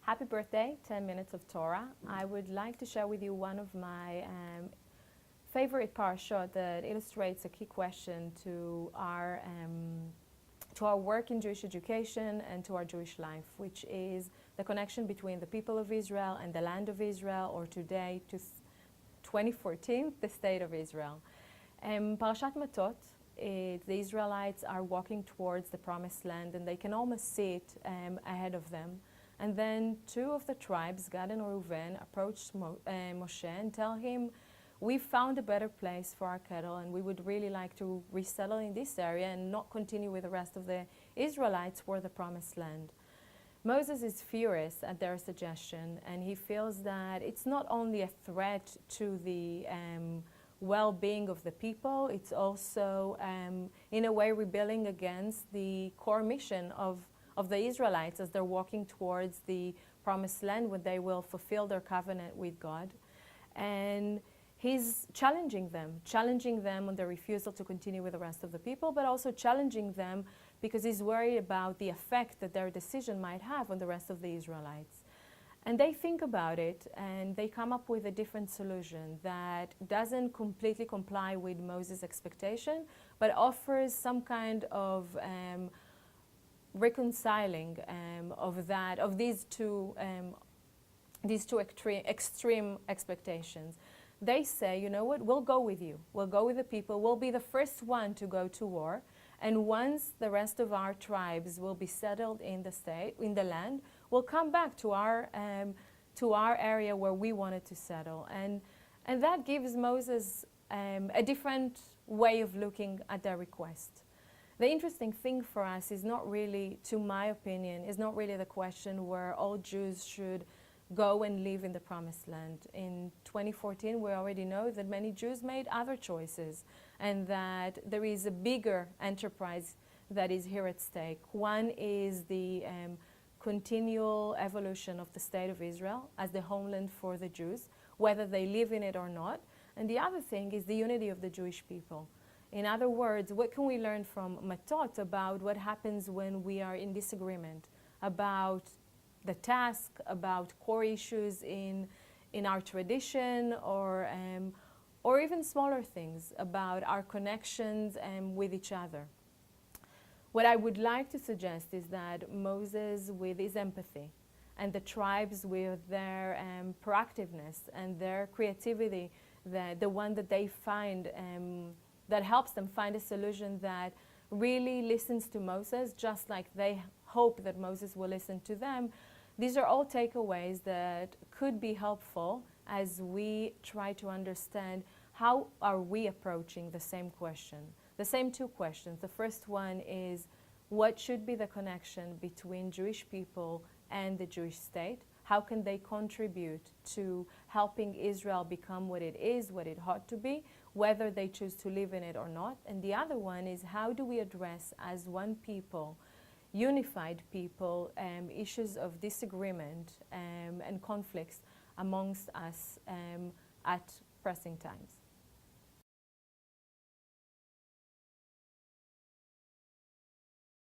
Happy birthday, 10 minutes of Torah. I would like to share with you one of my favorite parashot that illustrates a key question to our work in Jewish education and to our Jewish life, which is the connection between the people of Israel and the land of Israel, or today, to 2014, the state of Israel. Parashat Matot, the Israelites are walking towards the promised land, and they can almost see it ahead of them. And then two of the tribes, Gad and Reuven, approach Moshe and tell him, "We've found a better place for our cattle, and we would really like to resettle in this area and not continue with the rest of the Israelites for the promised land." Moses is furious at their suggestion, and he feels that it's not only a threat to the well-being of the people, it's also in a way rebelling against the core mission of the Israelites as they're walking towards the promised land when they will fulfill their covenant with God. And he's challenging them on their refusal to continue with the rest of the people, but also challenging them because he's worried about the effect that their decision might have on the rest of the Israelites. And they think about it, and they come up with a different solution that doesn't completely comply with Moses' expectation, but offers some kind of reconciling of these two extreme expectations. They say, you know what, we'll go with you. We'll go with the people. We'll be the first one to go to war. And once the rest of our tribes will be settled in the land, we'll come back to our area where we wanted to settle. And that gives Moses a different way of looking at their request. The interesting thing for us is not really, to my opinion, is not really the question where all Jews should go and live in the promised land. In 2014, we already know that many Jews made other choices, and that there is a bigger enterprise that is here at stake. One is the continual evolution of the state of Israel as the homeland for the Jews, whether they live in it or not. And the other thing is the unity of the Jewish people. In other words, what can we learn from Matot about what happens when we are in disagreement about the task, about core issues in our tradition, or even smaller things about our connections with each other? What I would like to suggest is that Moses, with his empathy, and the tribes with their proactiveness and their creativity, the one that they find that helps them find a solution that really listens to Moses, just like they hope that Moses will listen to them. These are all takeaways that could be helpful as we try to understand how are we approaching the same question. The same two questions. The first one is, what should be the connection between Jewish people and the Jewish state? How can they contribute to helping Israel become what it is, what it ought to be, whether they choose to live in it or not? And the other one is, how do we address as one people, unified people, issues of disagreement and conflicts amongst us at pressing times?